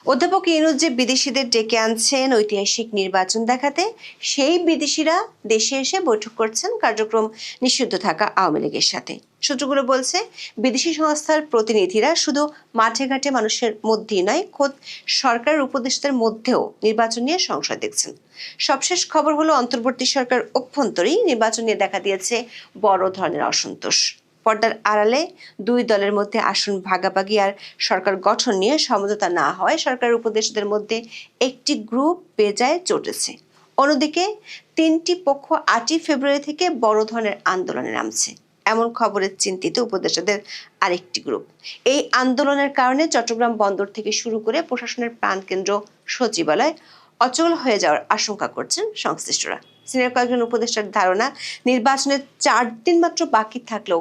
অধ্যাপক ইউনূস যে বিদেশিদের ডেকে আনছেন ঐতিহাসিক নির্বাচন দেখাতে, সেই বিদেশিরা দেশে এসে বৈঠক করছেন কার্যক্রম নিষিদ্ধ থাকা আওয়ামী লীগের সাথে। সূত্রগুলো বলছে, বিদেশি সংস্থার প্রতিনিধিরা শুধু মাঠে ঘাটে মানুষের মধ্যেই নয়, খোদ সরকারের উপদেষ্টাদের মধ্যেও নির্বাচন নিয়ে সংশয় দেখছেন। সবশেষ খবর হলো, অন্তর্বর্তী সরকার অভ্যন্তরেই নির্বাচন নিয়ে দেখা দিয়েছে বড় ধরনের অসন্তোষ। পর্দার আড়ালে দুই দলের মধ্যে আসন ভাগাভাগি আর সরকার গঠন নিয়ে সমঝোতা না হয় সরকারের উপদেষ্টাদের মধ্যে একটি গ্রুপ বেজায় চটেছে। অন্যদিকে তিনটি পক্ষ 8ই ফেব্রুয়ারি থেকে বড় ধরনের আন্দোলনে নামছে, এমন খবরে চিন্তিত উপদেষ্টাদের আরেকটি গ্রুপ। এই আন্দোলনের কারণে চট্টগ্রাম বন্দর থেকে শুরু করে প্রশাসনের প্রাণকেন্দ্র সচিবালয় অচল হয়ে যাওয়ার আশঙ্কা করছেন সংশ্লিষ্টরা। সিনিয়র কয়েকজন উপদেষ্টার ধারণা, নির্বাচনের 4 দিন মাত্র বাকি থাকলেও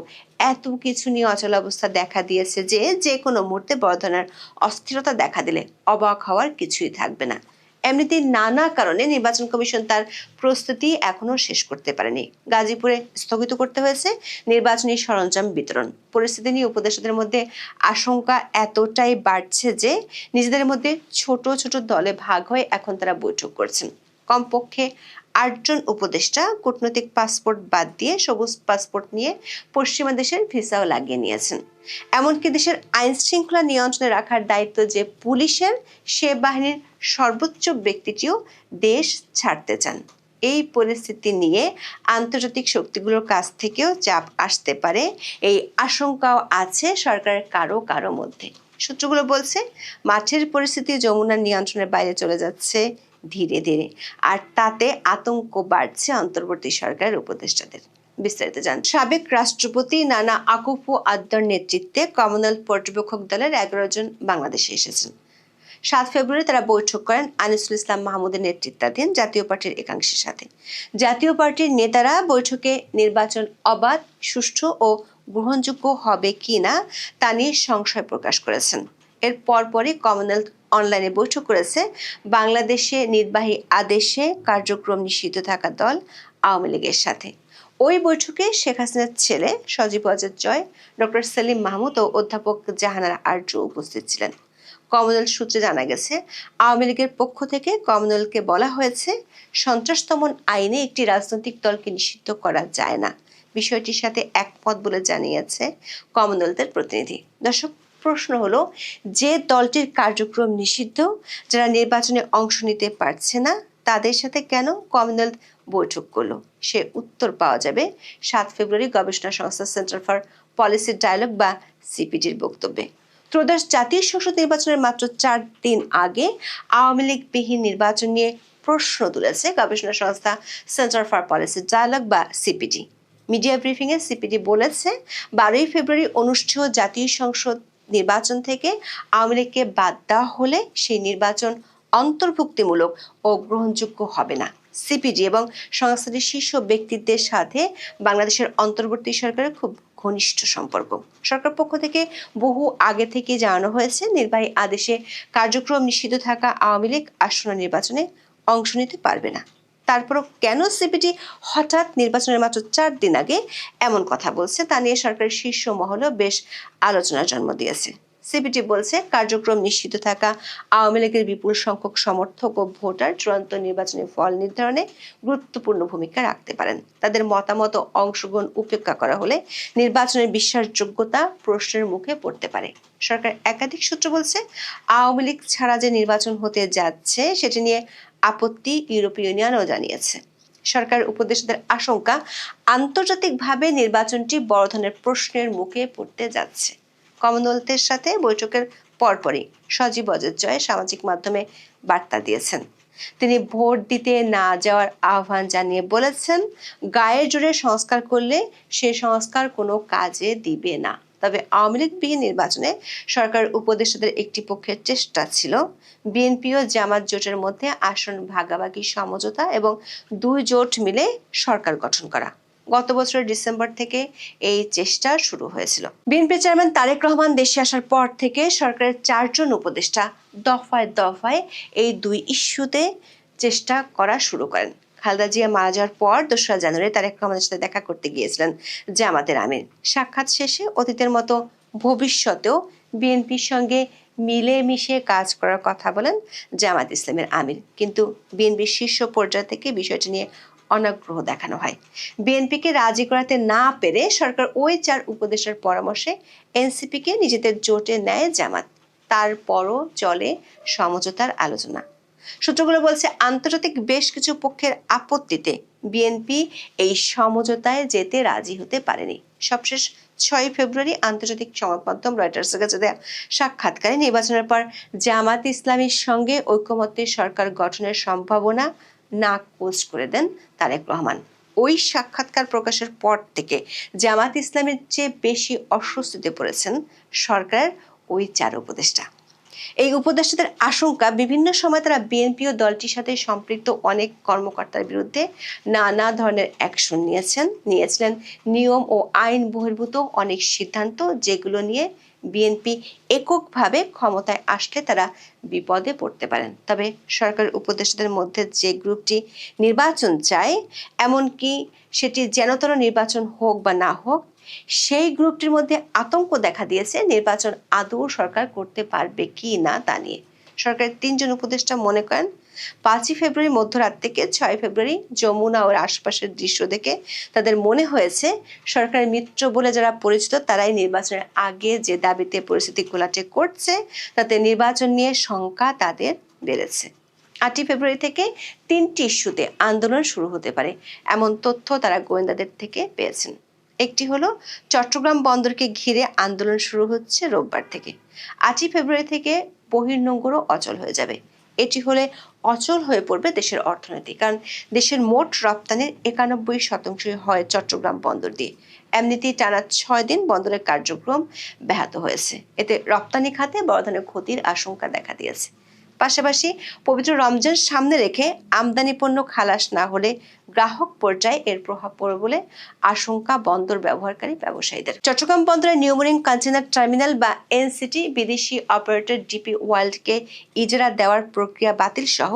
এত কিছু নিয়ে অচল অবস্থা দেখা দিয়েছে যে কোনো মুহূর্তে বড় ধরনের অস্থিরতা দেখা দিলে অবাক হওয়ার কিছুই থাকবে না। এমনিতেই নানা কারণে নির্বাচন কমিশন তার প্রস্তুতি এখনো শেষ করতে পারেনি। গাজীপুরে স্থগিত করতে হয়েছে নির্বাচনী সরঞ্জাম বিতরণ। পরিস্থিতি নিয়ে উপদেষ্টাদের মধ্যে আশঙ্কা এতটাই বাড়ছে যে নিজেদের মধ্যে ছোট ছোট দলে ভাগ হয়ে এখন তারা বৈঠক করছেন। কমপক্ষে 8 জন উপদেষ্টা কূটনৈতিক পাসপোর্ট বাদ দিয়ে সবুজ পাসপোর্ট নিয়ে পশ্চিমা দেশের ভিসাও লাগিয়ে নিয়েছেন। এমনকি দেশের আইন শৃঙ্খলা নিয়ন্ত্রণে রাখার দায়িত্ব যে পুলিশের, সে বাহিনীর সর্বোচ্চ ব্যক্তিটিও দেশ ছাড়তে চান। এই পরিস্থিতি নিয়ে আন্তর্জাতিক শক্তিগুলোর কাছ থেকেও চাপ আসতে পারে, এই আশঙ্কাও আছে সরকারের কারো কারো মধ্যে। সূত্রগুলো বলছে, মাঠের পরিস্থিতি যমুনার নিয়ন্ত্রণের বাইরে চলে যাচ্ছে ধীরে ধীরে, আর তাতে আতঙ্ক বাড়ছে অন্তর্বর্তী সরকারের উপদেষ্টাদের। বিস্তারিত জান। সাবেক রাষ্ট্রপতি নানা আকুফু আদ্দার নেতৃত্বে কমনওয়েলথ পর্যবেক্ষক দলের 11 জন বাংলাদেশে এসেছেন। 7 ফেব্রুয়ারি তারা বৈঠক করেন আনিসুল ইসলাম মাহমুদের নেতৃত্বাধীন জাতীয় পার্টির একাংশের সাথে। জাতীয় পার্টির নেতারা বৈঠকে নির্বাচন অবাধ, সুষ্ঠু ও গ্রহণযোগ্য হবে কিনা তা নিয়ে সংশয় প্রকাশ করেছেন। এর পরপরই কমনওয়েলথ অনলাইনে বৈঠক করেছে বাংলাদেশে নির্বাহী আদেশে কার্যক্রম নিষিদ্ধ থাকা দল আওয়ামী লীগের সাথে। ওই বৈঠকে শেখ হাসিনার ছেলে সজীব ওয়াজেদ জয়, ডক্টর সেলিম মাহমুদ ও অধ্যাপক জাহানারা আরজু উপস্থিত ছিলেন। কমনওয়েলথ সূত্রে জানা গেছে, আওয়ামী লীগের পক্ষ থেকে কমনওয়েলথকে বলা হয়েছে, সন্ত্রাস দমন আইনে একটি রাজনৈতিক দলকে নিষিদ্ধ করা যায় না। বিষয়টির সাথে একমত বলে জানিয়েছে কমনওয়েলথের প্রতিনিধি। দর্শক, প্রশ্ন হলো, যে দলটির কার্যক্রম নিষিদ্ধ, যারা নির্বাচনে অংশ নিতে পারছে না, তাদের সাথে কেন কমনওয়েলথ বৈঠক করলো? সে উত্তর পাওয়া যাবে 7 ফেব্রুয়ারি গবেষণা সংস্থা সেন্টার ফর পলিসি ডায়ালগ বা সিপিডির বক্তব্যে। ত্রয়োদশ জাতীয় সংসদ নির্বাচনের মাত্র 4 দিন আগে আওয়ামী লীগবিহীন নির্বাচন নিয়ে প্রশ্ন তুলেছে গবেষণা সংস্থা সেন্টার ফর পলিসি ডায়ালগ বা সিপিডি। মিডিয়া ব্রিফিংয়ে সিপিডি বলেছে, 12 ফেব্রুয়ারি অনুষ্ঠেয় জাতীয় সংসদ নির্বাচন থেকে আওয়ামী লীগকে বাদ দেওয়া হলে সেই নির্বাচন অন্তর্ভুক্তিমূলক ও গ্রহণযোগ্য হবে না। সিপিডি এবং সংস্থাটির শীর্ষ ব্যক্তিত্বের সাথে বাংলাদেশের অন্তর্বর্তী সরকারের খুব ঘনিষ্ঠ সম্পর্ক। সরকার পক্ষ থেকে বহু আগে থেকে জানানো হয়েছে, নির্বাহী আদেশে কার্যক্রম নিষিদ্ধ থাকা আওয়ামী লীগ আসন্ন নির্বাচনে অংশ নিতে পারবে না। তারপরও কেন সিপিডি হঠাৎ নির্বাচনের মাত্র 4 দিন আগে এমন কথা বলছে, তা নিয়ে সরকারের শীর্ষ মহলেও বেশ আলোচনার জন্ম দিয়েছে। সিপিডি বলছে, কার্যক্রম নিষিদ্ধ থাকা আওয়ামী লীগের বিপুল সংখ্যক সমর্থক ও ভোটার চূড়ান্ত নির্বাচনী ফল নির্ধারণে গুরুত্বপূর্ণ ভূমিকা রাখতে পারেন। তাদের মতামত ও অংশগ্রহণ উপেক্ষা করা হলে নির্বাচনের বিশ্বাসযোগ্যতা প্রশ্নের মুখে পড়তে পারে। সরকার একাধিক সূত্র বলছে, আওয়ামী লীগ ছাড়া যে নির্বাচন হতে যাচ্ছে সেটি নিয়ে আপত্তি ইউরোপীয় ইউনিয়নও জানিয়েছে। সরকার উপদেষ্টাদের আশঙ্কা, আন্তর্জাতিকভাবে নির্বাচনটি বড় ধরনের প্রশ্নের মুখে পড়তে যাচ্ছে। কমনওয়েলথের সাথে বৈঠকের পরপরই সজীব ওয়াজেদ জয় সামাজিক মাধ্যমে বার্তা দিয়েছেন। তিনি ভোট দিতে না যাওয়ার আহ্বান জানিয়ে বলেছেন, গায়ের জোরে সংস্কার করলে সে সংস্কার কোনো কাজে দিবে না। তবে আওয়ামী লীগ বিহীন নির্বাচনে সরকার উপদেষ্টাদের একটি পক্ষের চেষ্টা ছিল বিএনপি ও জামাত জোটের মধ্যে আসন ভাগাভাগি সমঝোতা এবং 2 জোট মিলে সরকার গঠন করা। গত বছরের ডিসেম্বর থেকে এই চেষ্টা শুরু হয়েছিল। বিএনপি চেয়ারম্যান তারেক রহমান দেশে আসার পর থেকে সরকারের 4 জন উপদেষ্টা দফায় দফায় এই 2 ইস্যুতে চেষ্টা করা শুরু করেন। খালেদা জিয়া মারা যাওয়ার পর 2রা জানুয়ারি তারেক রহমানের সাথে দেখা করতে গিয়েছিলেন জামাতের আমির। সাক্ষাৎ শেষে অতীতের মতো ভবিষ্যতেও বিএনপির সঙ্গে মিলেমিশে কাজ করার কথা বলেন জামাত ইসলামের আমির, কিন্তু বিএনপির শীর্ষ পর্যায় থেকে বিষয়টি নিয়ে অনাগ্রহ দেখানো হয়। বিএনপিকে রাজি করাতে না পেরে সরকার ওই 4 উপদেষ্টার পরামর্শে এনসিপিকে নিজেদের জোটে নেয় জামাত। তারপরও চলে সমঝোতার আলোচনা। সূত্রগুলো বলছে আন্তর্জাতিক বেশ কিছু পক্ষের আপত্তিতে বিএনপি এই সমঝোতায় যেতে রাজি হতে পারেনি। সবশেষ 6 ফেব্রুয়ারি আন্তর্জাতিক সংবাদ মাধ্যম রয়টার্সের কাছে দেয়া সাক্ষাৎকারে নির্বাচনের পর জামাত ইসলামীর সঙ্গে ঐকমত্যে সরকার গঠনের সম্ভাবনা নাকচ করে দেন তারেক রহমান। ওই সাক্ষাৎকার প্রকাশের পর থেকে জামাত ইসলামের চেয়ে বেশি অস্বস্তিতে পড়েছেন সরকারের ওই 4 উপদেষ্টা। এই উপদেষ্টাদের আশঙ্কা, বিভিন্ন সময় তারা বিএনপি ও দলটির সাথে সম্পৃক্ত অনেক কর্মকর্তার বিরুদ্ধে নানা ধরনের অ্যাকশন নিয়েছিলেন নিয়ম ও আইন বহির্ভূত অনেক সিদ্ধান্ত, যেগুলো নিয়ে বিএনপি এককভাবে ক্ষমতায় আসলে তারা বিপদে পড়তে পারেন। তবে সরকারের উপদেষ্টাদের মধ্যে যে গ্রুপটি নির্বাচন চায়, এমনকি সেটি যেনতর নির্বাচন হোক বা না হোক, সেই গ্রুপটির মধ্যে আতঙ্ক দেখা দিয়েছে নির্বাচন আদৌ সরকার করতে পারবে কি না তা নিয়ে। সরকারের 3 জন উপদেষ্টা মনে করেন 5 ফেব্রুয়ারি মধ্যরাত থেকে 6 ফেব্রুয়ারি যমুনা ও আশপাশের দৃশ্য দেখে তাদের মনে হয়েছে সরকারের মিত্র বলে যারা পরিচিত তারাই নির্বাচনের আগে যে দাবিতে পরিস্থিতি ঘোলাটে করছে, তাতে নির্বাচন নিয়ে শঙ্কা তাদের বেড়েছে। 8 ফেব্রুয়ারি থেকে 3টি ইস্যুতে আন্দোলন শুরু হতে পারে, এমন তথ্য তারা গোয়েন্দাদের থেকে পেয়েছেন। একটি হলো চট্টগ্রাম বন্দরকে ঘিরে আন্দোলন শুরু হচ্ছে রোববার থেকে। 8 ফেব্রুয়ারি থেকে বহির্নোঙরও অচল হয়ে যাবে। এটি হলে অচল হয়ে পড়বে দেশের অর্থনীতি, কারণ দেশের মোট রপ্তানির 91% হয় চট্টগ্রাম বন্দর দিয়ে। এমনিতেই টানা 6 দিন বন্দরের কার্যক্রম ব্যাহত হয়েছে। এতে রপ্তানি খাতে বড় ধরনের ক্ষতির আশঙ্কা দেখা দিয়েছে। পাশাপাশি পবিত্র রমজান সামনে রেখে আমদানি পণ্য খালাস না হলে গ্রাহক পর্যায়ে এর প্রভাব পড়বে বলে আশঙ্কা বন্দর ব্যবহারকারী ব্যবসায়ীদের। চট্টগ্রাম বন্দরের নিউমোরিং কন্টেইনার টার্মিনাল বা এনসিটি বিদেশি অপারেটর ডিপি ওয়ার্ল্ডকে ইজারা দেওয়ার প্রক্রিয়া বাতিল সহ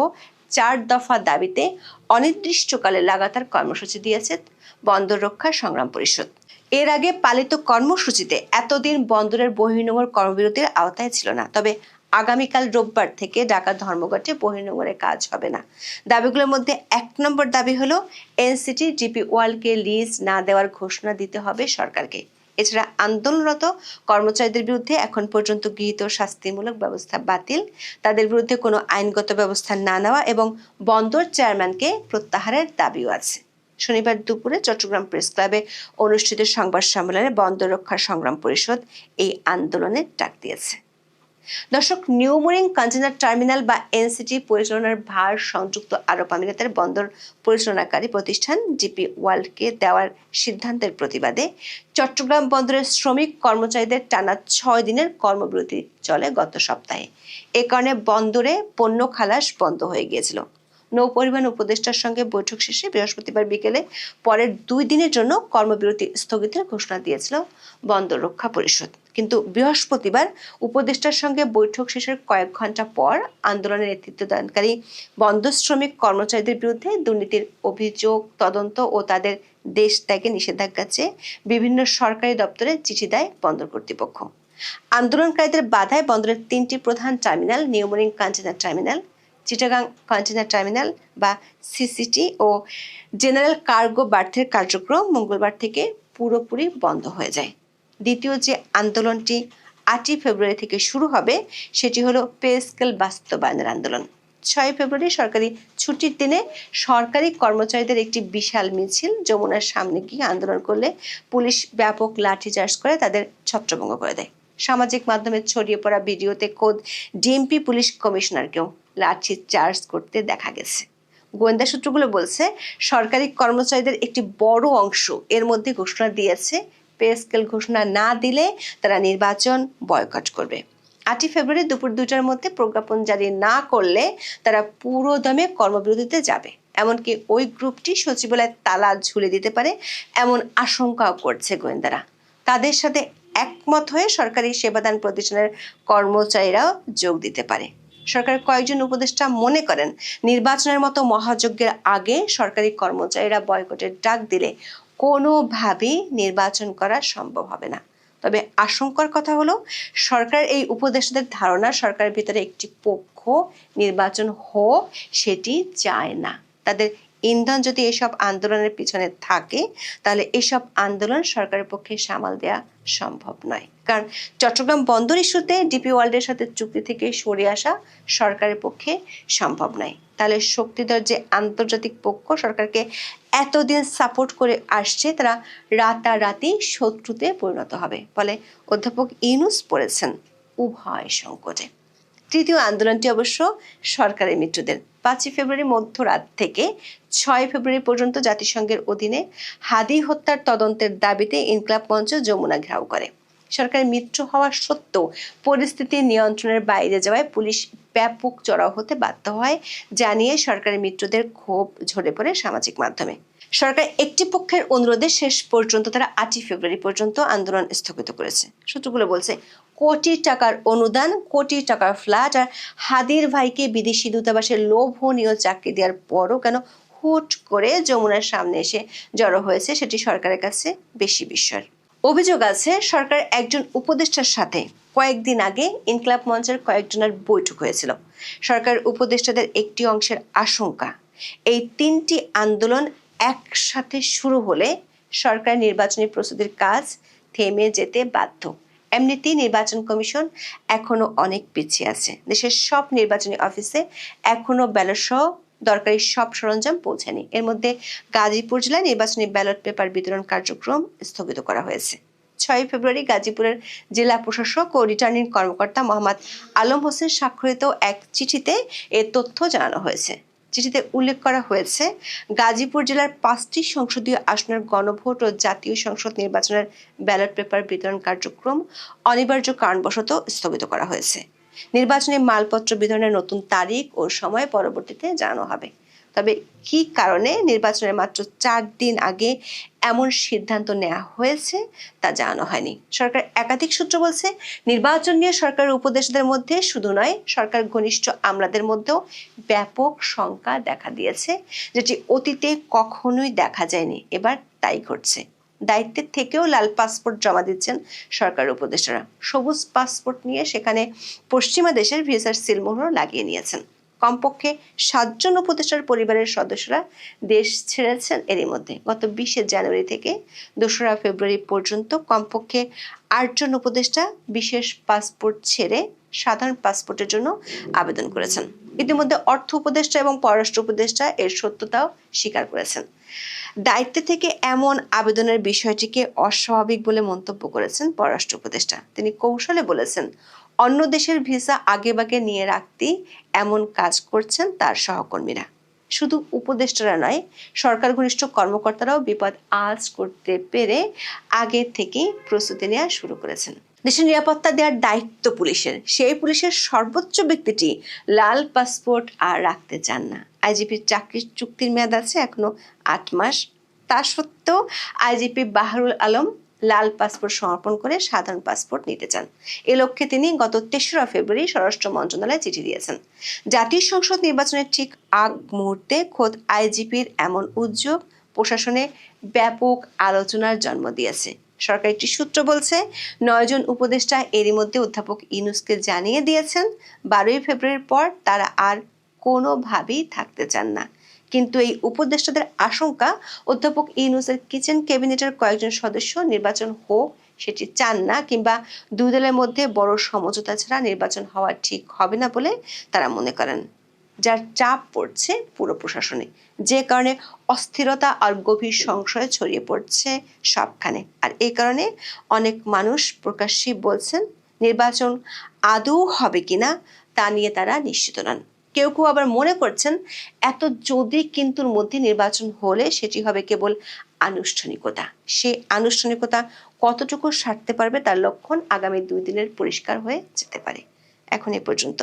4 দফা দাবিতে অনির্দিষ্টকালে লাগাতার কর্মসূচি দিয়েছে বন্দর রক্ষা সংগ্রাম পরিষদ। এর আগে পালিত কর্মসূচিতে এতদিন বন্দরের বহির্নোঙর কর্মবিরতির আওতায় ছিল না, তবে আগামীকাল রোববার থেকে ঢাকা ধর্মঘটে বহির্নোঙরে কাজ হবে না। দাবিগুলোর মধ্যে 1 নম্বর দাবি হলো এনসিটি ডিপি ওয়ার্ল্ডকে লিজ না দেওয়ার ঘোষণা দিতে হবে সরকারকে। এছাড়া আন্দোলনরত কর্মচারীদের বিরুদ্ধে এখন পর্যন্ত গৃহীত শাস্তিমূলক ব্যবস্থা বাতিল, তাদের বিরুদ্ধে কোনো আইনগত ব্যবস্থা না নেওয়া এবং বন্দর চেয়ারম্যানকে প্রত্যাহারের দাবিও আছে। শনিবার দুপুরে চট্টগ্রাম প্রেস ক্লাবে অনুষ্ঠিত সংবাদ সম্মেলনে বন্দর রক্ষা সংগ্রাম পরিষদ এই আন্দোলনের ডাক দিয়েছে। দর্শক, নিউমোরিং কন্টেইনার টার্মিনাল বা এনসিটি পরিচালনার ভার সংযুক্ত আরব আমিরাতের বন্দর পরিচালনাকারী প্রতিষ্ঠান ডিপি ওয়ার্ল্ডকে দেওয়ার সিদ্ধান্তের প্রতিবাদে চট্টগ্রাম বন্দরের শ্রমিক কর্মচারীদের টানা 6 দিনের কর্মবিরতি চলে গত সপ্তাহে। এ কারণে বন্দরে পণ্য খালাস বন্ধ হয়ে গিয়েছিল। নৌ পরিবহন উপদেষ্টার সঙ্গে বৈঠক শেষে বৃহস্পতিবার বিকেলে পরের 2 দিনের জন্য কর্মবিরতি স্থগিতের ঘোষণা দিয়েছিল বন্দর রক্ষা পরিষদ। কিন্তু বৃহস্পতিবার উপদেষ্টার সঙ্গে বৈঠক শেষের কয়েক ঘন্টা পর আন্দোলনের নেতৃত্ব দানকারী বন্দর শ্রমিক কর্মচারীদের বিরুদ্ধে দুর্নীতির অভিযোগ তদন্ত ও তাদের দেশ ত্যাগে নিষেধাজ্ঞা চেয়ে বিভিন্ন সরকারি দপ্তরে চিঠি দেয় বন্দর কর্তৃপক্ষ। আন্দোলনকারীদের বাধায় বন্দরের 3টি প্রধান terminal New Mooring container terminal, Chittagong container terminal বা সিসিটি ও জেনারেল কার্গো বার্থের কার্যক্রম মঙ্গলবার থেকে পুরোপুরি বন্ধ হয়ে যায়। দ্বিতীয় যে আন্দোলনটি 8 ফেব্রুয়ারি থেকে শুরু হবে সেটি হলো পে স্কেল বাস্তবায়নের আন্দোলন। 6 ফেব্রুয়ারি সরকারি ছুটির দিনে সরকারি কর্মচারীদের একটি বিশাল মিছিল যমুনার সামনে গিয়ে আন্দোলন করলে পুলিশ ব্যাপক লাঠিচার্জ করে তাদের ছত্রভঙ্গ করে দেয়। সামাজিক মাধ্যমে ছড়িয়ে পড়া ভিডিওতে খোদ ডিএমপি পুলিশ কমিশনারকেও লাঠি চার্জ করতে দেখা গেছে। গোয়েন্দা সূত্রগুলো বলছে সরকারি কর্মচারীদের একটি বড় অংশ এর মধ্যে ঘোষণা দিয়েছে পে স্কেল ঘোষণা না দিলে তারা নির্বাচন বয়কট করবে। 8 ফেব্রুয়ারি দুপুর 2টার মধ্যে প্রজ্ঞাপন জারি না করলে তারা পুরো দমে কর্মবিরতিতে যাবে। এমনকি ওই গ্রুপটি সচিবালয়ে তালা ঝুলে দিতে পারে এমন আশঙ্কাও করছে গোয়েন্দারা। তাদের সাথে একমত হয়ে সরকারি সেবাদান প্রতিষ্ঠানের কর্মচারীরাও যোগ দিতে পারে। সরকারের কয়েকজন উপদেষ্টা মনে করেন নির্বাচনের মতো মহাযজ্ঞের আগে সরকারি কর্মচারীরা বয়কটের ডাক দিলে কোনোভাবেই নির্বাচন করা সম্ভব হবে না। তবে আশঙ্কার কথা হলো সরকার এই উপদেষ্টাদের ধারণা সরকারের ভিতরে একটি পক্ষ নির্বাচন হোক সেটি চায় না। তাদের ইন্ধন যদি এসব আন্দোলনের পিছনে থাকে তাহলে এসব আন্দোলন সরকারের পক্ষে সামাল দেওয়া সম্ভব নয়। কারণ চট্টগ্রাম বন্দর ইস্যুতে ডিপি ওয়ার্ল্ডের সাথে চুক্তি থেকে সরে আসা সরকারের পক্ষে সম্ভব নয়। তাহলে শক্তিধর যে আন্তর্জাতিক পক্ষ সরকারকে এতদিন সাপোর্ট করে আসছে তারা রাতারাতি শত্রুতে পরিণত হবে। ফলে অধ্যাপক ইউনূস পড়েছেন উভয় সংকটে। তৃতীয় আন্দোলনটি অবশ্য সরকারের মিত্রদের। 5 ফেব্রুয়ারি মধ্যরাত থেকে 6 ফেব্রুয়ারি পর্যন্ত জাতিসংঘের অধীনে হাদি হত্যার তদন্তের দাবিতে ইনকিলাব মঞ্চ যমুনা ঘেরাও করে। সরকারের মিত্র হওয়া সত্ত্বেও পরিস্থিতি নিয়ন্ত্রণের বাইরে যাওয়ায় পুলিশ ব্যাপক চড়াও হতে বাধ্য হয় জানিয়ে সরকারের মিত্রদের ক্ষোভ ঝরে পড়ে সামাজিক মাধ্যমে। সরকার একটি পক্ষের অনুরোধে শেষ পর্যন্ত তারা 8 ফেব্রুয়ারি পর্যন্ত আন্দোলন স্থগিত করেছে। সূত্রগুলো বলছে কোটি টাকার অনুদান, কোটি টাকার ফ্ল্যাট আর হাদির ভাইকে বিদেশি দূতাবাসের লোভনীয় চাকরি দেওয়ার পরও কেন হুট করে যমুনার সামনে এসে জড়ো হয়েছে সেটি সরকারের কাছে বেশি বিস্ময়ের। অভিযোগ আছে সরকার একজন উপদেষ্টার সাথে কয়েকদিন আগে ইনকিলাব মঞ্চের কয়েকজনের বৈঠক হয়েছিল। সরকার উপদেষ্টাদের একটি অংশের আশঙ্কা এই 3টি আন্দোলন একসাথে শুরু হলে সরকার নির্বাচনী প্রস্তুতির কাজ থেমে যেতে বাধ্য। এমনিতেই নির্বাচন কমিশন এখনো অনেক পিছিয়ে আছে। দেশের সব নির্বাচনী অফিসে এখনো ব্যালট সহ দরকারি সব সরঞ্জাম পৌঁছায়নি। এর মধ্যে গাজীপুর জেলায় নির্বাচনী ব্যালট পেপার বিতরণ কার্যক্রম স্থগিত করা হয়েছে। 6 ফেব্রুয়ারি গাজীপুরের জেলা প্রশাসক ও রিটার্নিং কর্মকর্তা মোহাম্মদ আলম হোসেন স্বাক্ষরিত এক চিঠিতে এ তথ্য জানানো হয়েছে। চিঠিতে উল্লেখ করা হয়েছে গাজীপুর জেলার 5টি সংসদীয় আসনের গণভোট ও জাতীয় সংসদ নির্বাচনের ব্যালট পেপার বিতরণ কার্যক্রম অনিবার্য কারণবশত স্থগিত করা হয়েছে। নির্বাচনী মালপত্র বিতরণের নতুন তারিখ ও সময় পরবর্তীতে জানানো হবে। তবে কি কারণে নির্বাচনের মাত্র 4 দিন আগে এমন সিদ্ধান্ত নেওয়া হয়েছে তা জানানো হয়নি। সরকার একাধিক সূত্র বলছে নির্বাচন নিয়ে সরকারের উপদেষ্টাদের মধ্যে শুধু নয় সরকার ঘনিষ্ঠ আমলাদের মধ্যেও ব্যাপক শঙ্কা দেখা দিয়েছে, যেটি অতীতে কখনোই দেখা যায়নি। এবার তাই ঘটছে। দায়িত্বের থেকেও লাল পাসপোর্ট জমা দিচ্ছেন সরকার উপদেষ্টারা। সবুজ পাসপোর্ট নিয়ে সেখানে পশ্চিমা দেশের ভিসার সিলমোহর লাগিয়ে নিয়েছেন। কমপক্ষে 7 জন উপদেষ্টার পরিবারের সদস্যরা দেশ ছেড়েছেন এরই মধ্যে। গত 20 জানুয়ারি থেকে 2 ফেব্রুয়ারি পর্যন্ত কমপক্ষে 8 জন উপদেষ্টা বিশেষ পাসপোর্ট ছেড়ে সাধারণ পাসপোর্টের জন্য আবেদন করেছেন। ইতিমধ্যে অর্থ উপদেষ্টা এবং পররাষ্ট্র উপদেষ্টা এর সত্যতাও স্বীকার করেছেন। দায়িত্ব থেকে এমন আবেদনের বিষয়টিকে অস্বাভাবিক বলে মন্তব্য করেছেন পররাষ্ট্র উপদেষ্টা। তিনি কৌশলে বলেছেন অন্য দেশের ভিসা আগেভাগে নিয়ে রাখতেই এমন কাজ করছেন তার সহকর্মীরা। শুধু উপদেষ্টারা নয় সরকার ঘনিষ্ঠ কর্মকর্তারাও বিপদ আঁচ করতে পেরে আগে থেকেই প্রস্তুতি নেওয়া শুরু করেছেন। দেশের নিরাপত্তা দেওয়ার দায়িত্ব পুলিশের। সেই পুলিশের সর্বোচ্চ ব্যক্তিটি লাল পাসপোর্ট আর রাখতে চান না। আইজিপির চাকরির চুক্তির মেয়াদ আছে এখনো 8 মাস। তা সত্ত্বেও আইজিপি বাহারুল আলম লাল পাসপোর্ট সমর্পণ করে সাধারণ পাসপোর্ট নিতে চান। এ লক্ষ্যে তিনি গত 3 ফেব্রুয়ারি স্বরাষ্ট্র মন্ত্রণালয়ে চিঠি দিয়েছেন। জাতীয় সংসদ নির্বাচনের ঠিক আগ মুহূর্তে খোদ আইজিপির এমন উদ্যোগ প্রশাসনে ব্যাপক আলোচনার জন্ম দিয়েছে। সরকারি একটি সূত্র বলছে 9 জন উপদেষ্টা এরই মধ্যে অধ্যাপক ইউনূসকে জানিয়ে দিয়েছেন 12 ফেব্রুয়ারির পর তারা আর কোনোভাবেই থাকতে চান না। কিন্তু এই উপদেষ্টাদের আশঙ্কা অধ্যাপক ইউনূসের কিচেন ক্যাবিনেটের কয়েকজন সদস্য নির্বাচন হোক সেটি চান না, কিংবা দুই দলের মধ্যে বড় সমঝোতা ছাড়া নির্বাচন হওয়া ঠিক হবে না বলে তারা মনে করেন, যার চাপ পড়ছে পুরো প্রশাসনে। যে কারণে অস্থিরতা আর গভীর সংশয় ছড়িয়ে পড়ছে সবখানে। আর এই কারণে অনেক মানুষ প্রকাশ্যে বলছেন নির্বাচন আদৌ হবে কিনা তা নিয়ে তারা নিশ্চিত নন। কেউ কেউ আবার মনে করছেন এত যদি কিন্তুর মধ্যে নির্বাচন হলে সেটি হবে কেবল আনুষ্ঠানিকতা। সেই আনুষ্ঠানিকতা কতটুকু সারতে পারবে তার লক্ষণ আগামী 2 দিনের পরিষ্কার হয়ে যেতে পারে। এখন এ পর্যন্ত।